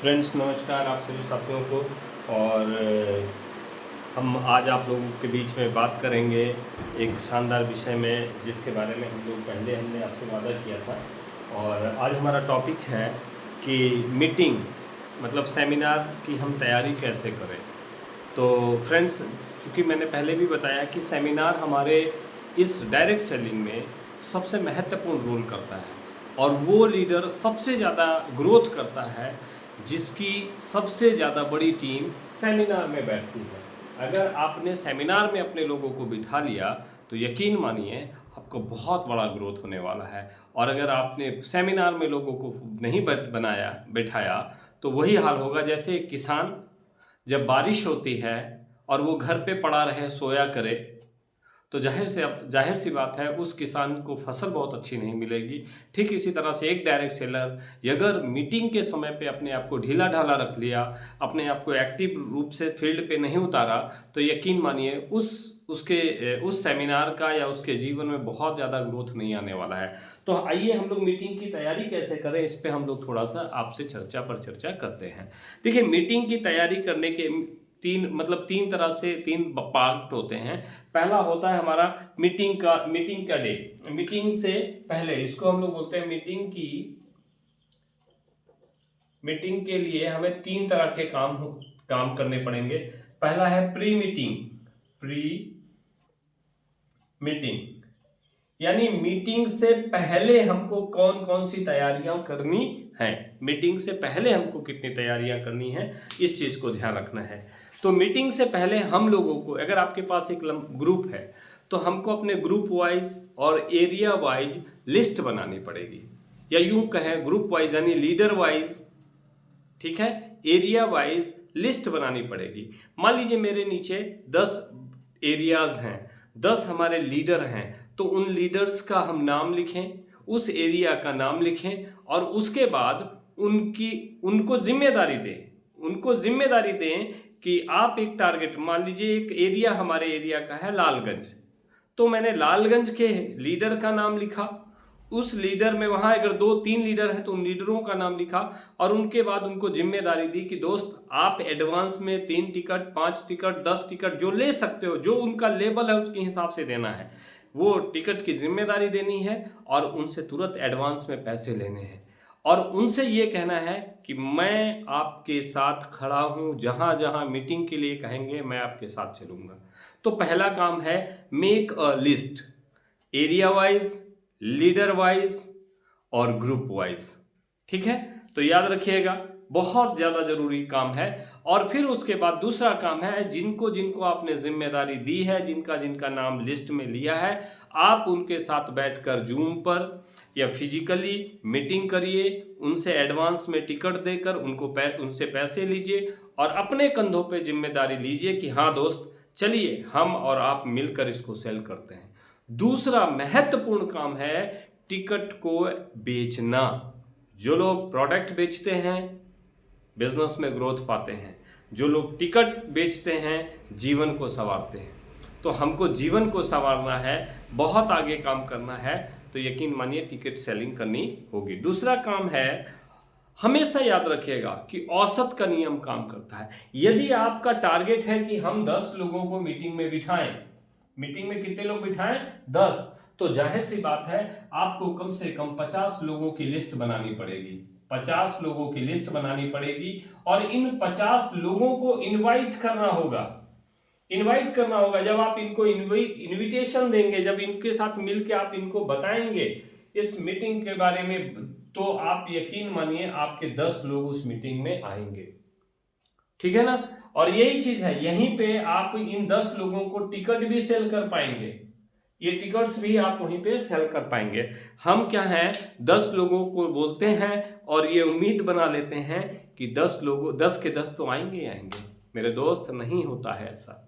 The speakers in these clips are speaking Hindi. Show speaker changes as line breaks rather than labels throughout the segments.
फ्रेंड्स नमस्कार आप सभी साथियों को। और हम आज आप लोगों के बीच में बात करेंगे एक शानदार विषय में जिसके बारे में हमने आपसे वादा किया था। और आज हमारा टॉपिक है कि मीटिंग मतलब सेमिनार की हम तैयारी कैसे करें। तो फ्रेंड्स, चूँकि मैंने पहले भी बताया कि सेमिनार हमारे इस डायरेक्ट सेलिंग में सबसे महत्वपूर्ण रोल करता है और वो लीडर सबसे ज़्यादा ग्रोथ करता है जिसकी सबसे ज़्यादा बड़ी टीम सेमिनार में बैठती है। अगर आपने सेमिनार में अपने लोगों को बिठा लिया तो यकीन मानिए आपको बहुत बड़ा ग्रोथ होने वाला है। और अगर आपने सेमिनार में लोगों को नहीं बैठाया तो वही हाल होगा जैसे एक किसान जब बारिश होती है और वो घर पे पड़ा रहे सोया करे तो जाहिर सी बात है उस किसान को फसल बहुत अच्छी नहीं मिलेगी। ठीक इसी तरह से एक डायरेक्ट सेलर अगर मीटिंग के समय पे अपने आप को ढीला ढाला रख लिया, अपने आप को एक्टिव रूप से फील्ड पे नहीं उतारा तो यकीन मानिए उस सेमिनार का या उसके जीवन में बहुत ज़्यादा ग्रोथ नहीं आने वाला है। तो आइए हम लोग मीटिंग की तैयारी कैसे करें इस पे हम लोग थोड़ा सा आपसे चर्चा करते हैं। देखिए, मीटिंग की तैयारी करने के तीन तरह से तीन पार्ट होते हैं। पहला होता है हमारा मीटिंग का डे। मीटिंग से पहले इसको हम लोग बोलते हैं मीटिंग के लिए हमें तीन तरह के काम करने पड़ेंगे। पहला है प्री मीटिंग यानी मीटिंग से पहले हमको कौन कौन सी तैयारियां करनी है, मीटिंग से पहले हमको कितनी तैयारियां करनी है इस चीज को ध्यान रखना है। तो मीटिंग से पहले हम लोगों को, अगर आपके पास एक ग्रुप है तो हमको अपने ग्रुप वाइज और एरिया वाइज लिस्ट बनानी पड़ेगी, या यूं कहें ग्रुप वाइज यानी लीडर वाइज, ठीक है, एरिया वाइज लिस्ट बनानी पड़ेगी। मान लीजिए मेरे नीचे 10 एरियाज हैं, 10 हमारे लीडर हैं, तो उन लीडर्स का हम नाम लिखें, उस एरिया का नाम लिखें और उसके बाद उनको जिम्मेदारी दें कि आप एक टारगेट, मान लीजिए एक एरिया हमारे एरिया का है लालगंज, तो मैंने लालगंज के लीडर का नाम लिखा, उस लीडर में वहां अगर 2-3 लीडर हैं तो उन लीडरों का नाम लिखा और उनके बाद उनको जिम्मेदारी दी कि दोस्त आप एडवांस में 3 टिकट 5 टिकट 10 टिकट जो ले सकते हो, जो उनका लेवल है उसके हिसाब से देना है, वो टिकट की जिम्मेदारी देनी है और उनसे तुरंत एडवांस में पैसे लेने हैं और उनसे ये कहना है कि मैं आपके साथ खड़ा हूं, जहां जहां मीटिंग के लिए कहेंगे मैं आपके साथ चलूंगा। तो पहला काम है make a list, area wise, leader wise और ग्रुप वाइज। ठीक है, तो याद रखिएगा बहुत ज्यादा जरूरी काम है। और फिर उसके बाद दूसरा काम है जिनको जिनको आपने जिम्मेदारी दी है, जिनका जिनका नाम लिस्ट में लिया है, आप उनके साथ बैठकर जूम पर या फिजिकली मीटिंग करिए, उनसे एडवांस में टिकट देकर उनसे पैसे लीजिए और अपने कंधों पे जिम्मेदारी लीजिए कि हाँ दोस्त चलिए हम और आप मिलकर इसको सेल करते हैं। दूसरा महत्वपूर्ण काम है टिकट को बेचना। जो लोग प्रोडक्ट बेचते हैं बिजनेस में ग्रोथ पाते हैं, जो लोग टिकट बेचते हैं जीवन को संवारते हैं। तो हमको जीवन को संवारना है, बहुत आगे काम करना है, तो यकीन मानिए टिकट सेलिंग करनी होगी। दूसरा काम है, हमेशा याद रखिएगा कि औसत का नियम काम करता है। यदि आपका टारगेट है कि हम 10 लोगों को मीटिंग में बिठाएं, मीटिंग में कितने लोग बिठाएं 10, तो जाहिर सी बात है आपको कम से कम 50 लोगों की लिस्ट बनानी पड़ेगी, 50 लोगों की लिस्ट बनानी पड़ेगी और इन 50 लोगों को इनवाइट करना होगा। जब आप इनको इनविटेशन देंगे, जब इनके साथ मिलकर आप इनको बताएंगे इस मीटिंग के बारे में, तो आप यकीन मानिए आपके 10 लोग उस मीटिंग में आएंगे। ठीक है ना। और यही चीज है, यहीं पे आप इन 10 लोगों को टिकट भी सेल कर पाएंगे, ये टिकट्स भी आप वहीं पे सेल कर पाएंगे। हम क्या है 10 लोगों को बोलते हैं और ये उम्मीद बना लेते हैं कि 10 के 10 तो आएंगे। मेरे दोस्त, नहीं होता है ऐसा।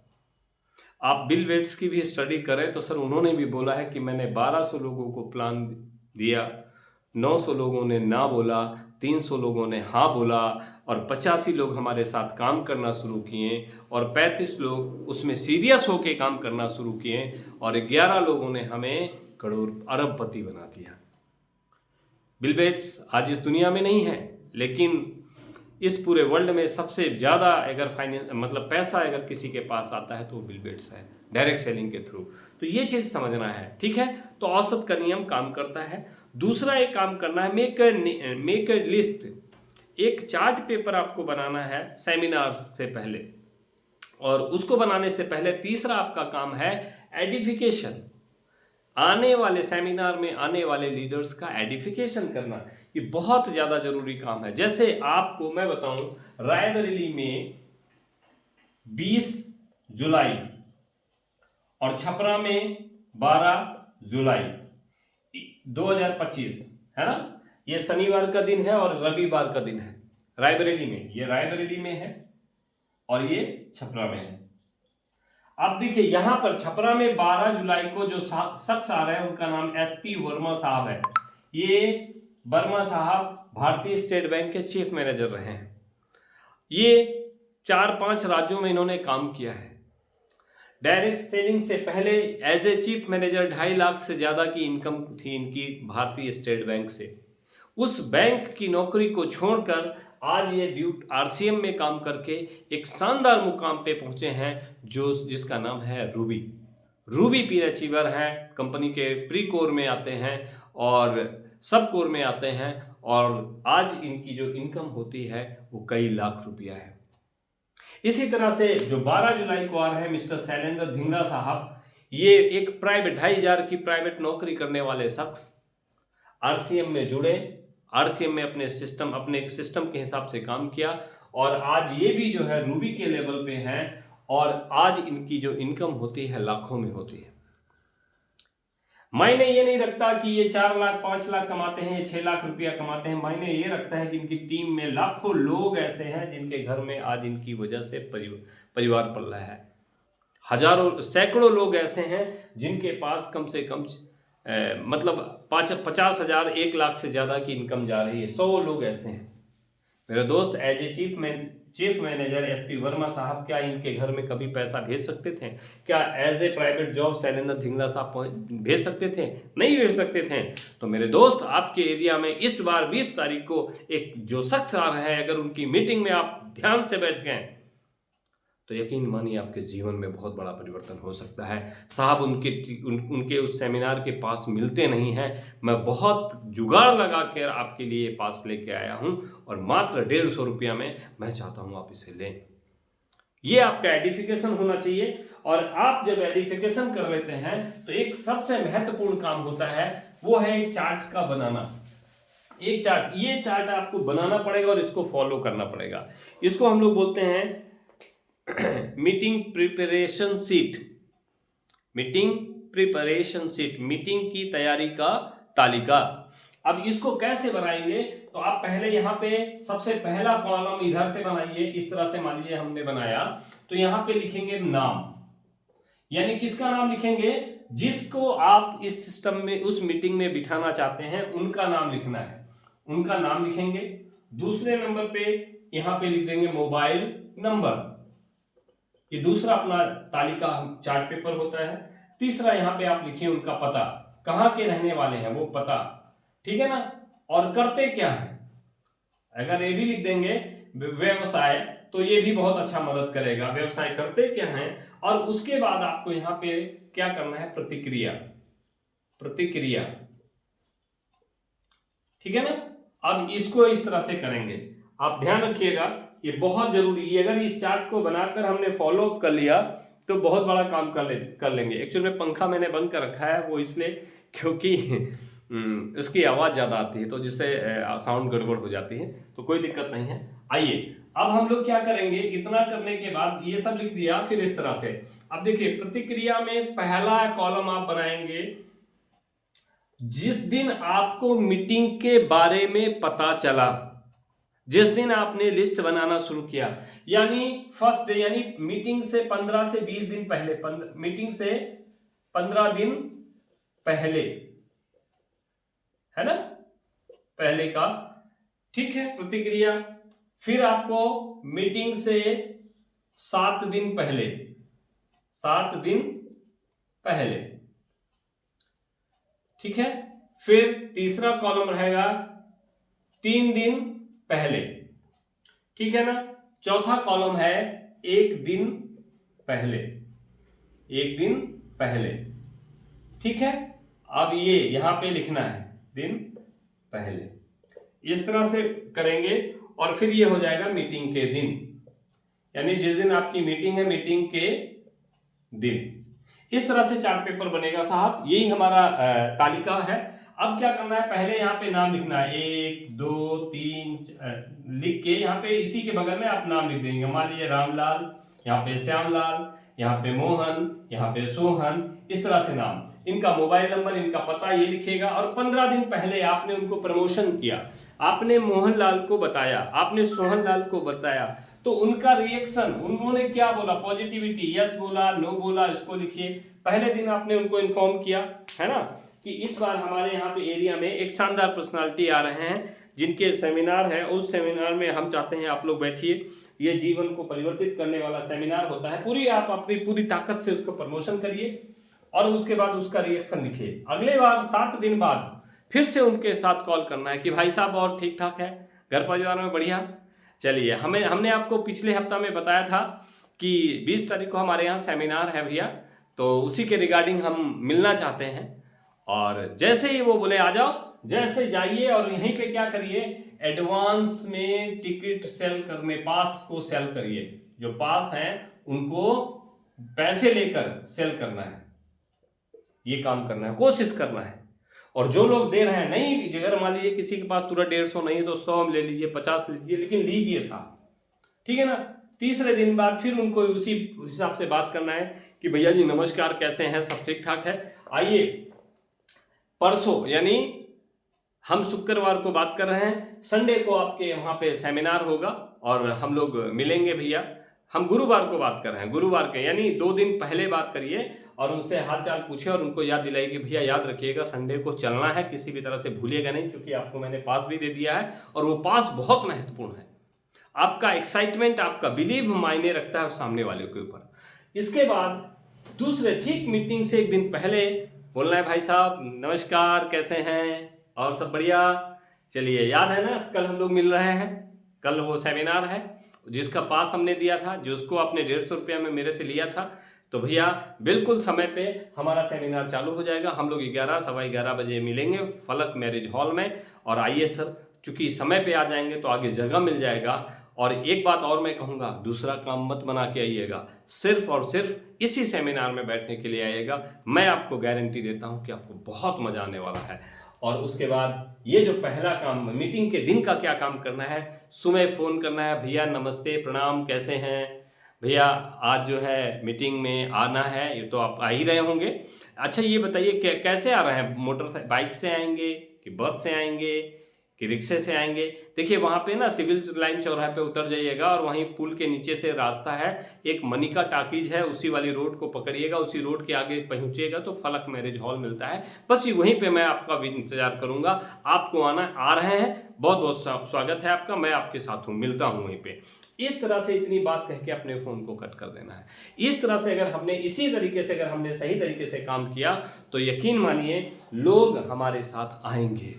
आप बिल गेट्स की भी स्टडी करें तो सर उन्होंने भी बोला है कि मैंने 1200 लोगों को प्लान दिया, 900 लोगों ने ना बोला, 300 लोगों ने हाँ बोला और 85 लोग हमारे साथ काम करना शुरू किए और 35 लोग उसमें सीरियस होकर काम करना शुरू किए और 11 लोगों ने हमें करोड़ अरबपति बना दिया। बिल गेट्स आज इस दुनिया में नहीं है, लेकिन इस पूरे वर्ल्ड में सबसे ज़्यादा अगर फाइनेंस मतलब पैसा अगर किसी के पास आता है तो वो बिल गेट्स है, डायरेक्ट सेलिंग के थ्रू। तो ये चीज़ समझना है, ठीक है। तो औसत का नियम काम करता है। दूसरा एक काम करना है, मेक अ लिस्ट। एक चार्ट पेपर आपको बनाना है सेमिनार्स से पहले, और उसको बनाने से पहले तीसरा आपका काम है एडिफिकेशन। आने वाले सेमिनार में आने वाले लीडर्स का एडिफिकेशन करना, ये बहुत ज़्यादा जरूरी काम है। जैसे आपको मैं बताऊं, रायबरेली में 20 जुलाई और छपरा में 12 जुलाई 2025, है ना। ये शनिवार का दिन है और रविवार का दिन है रायबरेली में। ये रायबरेली में है और ये छपरा में है। अब देखिए यहां पर छपरा में 12 जुलाई को जो शख्स आ रहे हैं उनका नाम एसपी वर्मा साहब है। ये वर्मा साहब भारतीय स्टेट बैंक के चीफ मैनेजर रहे हैं। ये 4-5 राज्यों में इन्होंने काम किया है। डायरेक्ट सेलिंग से पहले as a chief manager 2.5 lakh से ज़्यादा की इनकम थी इनकी भारतीय स्टेट बैंक से। उस बैंक की नौकरी को छोड़कर आज ये ड्यूट आरसीएम में काम करके एक शानदार मुकाम पे पहुंचे हैं, जो जिसका नाम है रूबी। रूबी पी अचीवर हैं, कंपनी के प्री कोर में आते हैं और सब कोर में आते हैं, और आज इनकी जो इनकम होती है वो कई लाख रुपया है। इसी तरह से जो 12 जुलाई को आ रहे हैं मिस्टर शैलेंद्र धिंगरा साहब, ये एक प्राइवेट 2,500 की प्राइवेट नौकरी करने वाले शख्स आरसीएम में जुड़े, आरसीएम में अपने एक सिस्टम के हिसाब से काम किया, और आज ये भी जो है रूबी के लेवल पे हैं, और आज इनकी जो इनकम होती है लाखों में होती है। मायने ये नहीं रखता कि ये 4 लाख 5 लाख कमाते हैं, ये 6 लाख रुपया कमाते हैं। मायने ये रखता है कि इनकी टीम में लाखों लोग ऐसे हैं जिनके घर में आज इनकी वजह से परिवार पल रहा है। हजारों सैकड़ों लोग ऐसे हैं जिनके पास कम से कम मतलब 50,000 1 लाख से ज़्यादा की इनकम जा रही है। 100 लोग ऐसे हैं मेरे दोस्त। As a chief manager SP Verma साहब क्या इनके घर में कभी पैसा भेज सकते थे? क्या as a private job Shailendra Dhingra साहब भेज सकते थे? नहीं भेज सकते थे। तो मेरे दोस्त, आपके एरिया में इस बार 20 तारीख को एक जो शख्स आ रहा है, अगर उनकी मीटिंग में आप ध्यान से बैठ गए तो यकीन मानिए आपके जीवन में बहुत बड़ा परिवर्तन हो सकता है। साहब उनके उस सेमिनार के पास मिलते नहीं हैं। मैं बहुत जुगाड़ लगा कर आपके लिए पास लेके आया हूं, और मात्र 150 रुपया में मैं चाहता हूं आप इसे लें। ये आपका एडिफिकेशन होना चाहिए, और आप जब एडिफिकेशन कर लेते हैं तो एक सबसे महत्वपूर्ण काम होता है, वो है एक चार्ट का बनाना। एक चार्ट, ये चार्ट आपको बनाना पड़ेगा और इसको फॉलो करना पड़ेगा। इसको हम लोग बोलते हैं meeting preparation sheet. Meeting preparation sheet, meeting की तैयारी का तालिका। अब इसको कैसे बनाएंगे? तो आप पहले यहाँ पे सबसे पहला कॉलम इधर से बनाइए। इस तरह से मान लीजिए हमने बनाया, तो यहाँ पे लिखेंगे नाम, यानी किसका नाम लिखेंगे? जिसको आप इस सिस्टम में उस मीटिंग में बिठाना चाहते हैं उनका नाम लिखना है, उनका नाम लिखेंगे। दूसरे नंबर पे यहाँ पे लिख देंगे मोबाइल नंबर, ये दूसरा अपना तालिका चार्ट पेपर होता है। तीसरा यहाँ पे आप लिखिए उनका पता, कहाँ के रहने वाले हैं वो पता, ठीक है ना। और करते क्या है, अगर ये भी लिख देंगे व्यवसाय, तो ये भी बहुत अच्छा मदद करेगा। व्यवसाय करते क्या हैं, और उसके बाद आपको यहाँ पे क्या करना है? प्रतिक्रिया, प्रतिक्रिया, ठीक है ना। अब इसको इस तरह से करेंगे, आप ध्यान रखिएगा, ये बहुत जरूरी है। अगर इस चार्ट को बनाकर हमने फॉलो अप कर लिया तो बहुत बड़ा काम कर लेंगे। एक्चुअली में पंखा मैंने बंद कर रखा है, वो इसलिए क्योंकि उसकी आवाज़ ज़्यादा आती है, तो जिससे साउंड गड़बड़ हो जाती है, तो कोई दिक्कत नहीं है। आइए अब हम लोग क्या करेंगे, इतना करने के बाद ये सब लिख दिया, फिर इस तरह से अब देखिए प्रतिक्रिया में पहला कॉलम आप बनाएंगे जिस दिन आपको मीटिंग के बारे में पता चला, जिस दिन आपने लिस्ट बनाना शुरू किया, यानी फर्स्ट डे, यानी मीटिंग से 15 से 20 दिन पहले, मीटिंग से 15 दिन पहले, है ना, पहले का, ठीक है, प्रतिक्रिया। फिर आपको मीटिंग से 7 दिन पहले, 7 दिन पहले, ठीक है। फिर तीसरा कॉलम रहेगा 3 दिन पहले, ठीक है ना। चौथा कॉलम है एक दिन पहले, एक दिन पहले, ठीक है। अब ये यहां पे लिखना है दिन पहले, इस तरह से करेंगे और फिर ये हो जाएगा मीटिंग के दिन, यानी जिस दिन आपकी मीटिंग है मीटिंग के दिन। इस तरह से चार्ट पेपर बनेगा साहब, यही हमारा तालिका है। अब क्या करना है, पहले यहाँ पे नाम लिखना है 1 2 3 लिख के यहाँ पे इसी के बगल में आप नाम लिख देंगे। मान लीजिए रामलाल, यहाँ पे श्यामलाल, यहाँ पे मोहन, यहाँ पे सोहन, इस तरह से नाम, इनका मोबाइल नंबर, इनका पता ये लिखेगा। और 15 दिन पहले आपने उनको प्रमोशन किया, आपने मोहनलाल को बताया, आपने सोहनलाल को बताया, तो उनका रिएक्शन, उन्होंने क्या बोला, पॉजिटिविटी, यस बोला, नो बोला, इसको लिखिए। पहले दिन आपने उनको इन्फॉर्म किया है ना कि इस बार हमारे यहाँ पे एरिया में एक शानदार पर्सनालिटी आ रहे हैं जिनके सेमिनार है, उस सेमिनार में हम चाहते हैं आप लोग बैठिए, ये जीवन को परिवर्तित करने वाला सेमिनार होता है। पूरी आप अपनी पूरी ताकत से उसको प्रमोशन करिए और उसके बाद उसका रिएक्शन लिखिए। अगले बार 7 दिन बाद फिर से उनके साथ कॉल करना है कि भाई साहब और ठीक ठाक है, घर परिवार में बढ़िया। चलिए, हमने आपको पिछले हफ्ता में बताया था कि 20 तारीख को हमारे यहाँ सेमिनार है भैया, तो उसी के रिगार्डिंग हम मिलना चाहते हैं। और जैसे ही वो बोले आ जाओ, जैसे जाइए और यहीं पे क्या करिए, एडवांस में टिकट सेल करने, पास को सेल करिए। जो पास हैं उनको पैसे लेकर सेल करना है, ये काम करना है, कोशिश करना है। और जो लोग दे रहे हैं, नहीं, अगर मान लीजिए किसी के पास तुरंत 150 नहीं है तो 100 ले लीजिए, 50 लीजिए, लेकिन लीजिए साहब, ठीक है ना। तीसरे दिन बाद फिर उनको उसी हिसाब से बात करना है कि भैया जी नमस्कार, कैसे हैं, सब ठीक ठाक है। आइए परसों, यानी हम शुक्रवार को बात कर रहे हैं, संडे को आपके वहाँ पे सेमिनार होगा और हम लोग मिलेंगे भैया। हम गुरुवार को बात कर रहे हैं, गुरुवार के, यानी 2 दिन पहले बात करिए और उनसे हालचाल पूछे और उनको याद दिलाइए कि भैया याद रखिएगा संडे को चलना है, किसी भी तरह से भूलिएगा नहीं, क्योंकि आपको मैंने पास भी दे दिया है और वो पास बहुत महत्वपूर्ण है। आपका एक्साइटमेंट, आपका बिलीव मायने रखता है सामने वाले के ऊपर। इसके बाद दूसरे ठीक मीटिंग से 1 दिन पहले बोलना है, भाई साहब नमस्कार, कैसे हैं और सब बढ़िया। चलिए, याद है ना, कल हम लोग मिल रहे हैं, कल वो सेमिनार है जिसका पास हमने दिया था, जो उसको आपने 150 रुपया में मेरे से लिया था। तो भैया बिल्कुल समय पे हमारा सेमिनार चालू हो जाएगा। हम लोग 11 सवा 11 बजे मिलेंगे फलक मैरिज हॉल में। और आइए सर, चूंकि समय पे आ जाएंगे तो आगे जगह मिल जाएगा। और एक बात और मैं कहूँगा, दूसरा काम मत बना के आइएगा, सिर्फ और सिर्फ इसी सेमिनार में बैठने के लिए आइएगा। मैं आपको गारंटी देता हूँ कि आपको बहुत मजा आने वाला है। और उसके बाद ये जो पहला काम, मीटिंग के दिन का क्या काम करना है, सुबह फ़ोन करना है, भैया नमस्ते प्रणाम, कैसे हैं भैया, आज जो है मीटिंग में आना है, ये तो आप आ ही रहे होंगे। अच्छा ये बताइए कैसे आ रहे हैं, मोटरसाइकिल बाइक से आएंगे कि बस से आएंगे कि रिक्शे से आएंगे। देखिए वहाँ पे ना सिविल लाइन चौराहे पे उतर जाइएगा और वहीं पुल के नीचे से रास्ता है, एक मनिका टाकीज है, उसी वाली रोड को पकड़िएगा, उसी रोड के आगे पहुँचिएगा तो फलक मैरिज हॉल मिलता है। बस ये वहीं पे मैं आपका भी इंतजार करूँगा। आपको आ रहे हैं, बहुत बहुत स्वागत है आपका, मैं आपके साथ हूँ, मिलता हूँ वहीं पर। इस तरह से इतनी बात कह के अपने फ़ोन को कट कर देना है। इस तरह से अगर हमने इसी तरीके से, अगर हमने सही तरीके से काम किया तो यकीन मानिए लोग हमारे साथ आएंगे।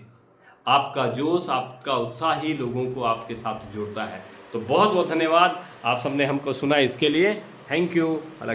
आपका जोश, आपका उत्साह ही लोगों को आपके साथ जोड़ता है। तो बहुत बहुत धन्यवाद, आप सबने हमको सुना, इसके लिए थैंक यू। हालांकि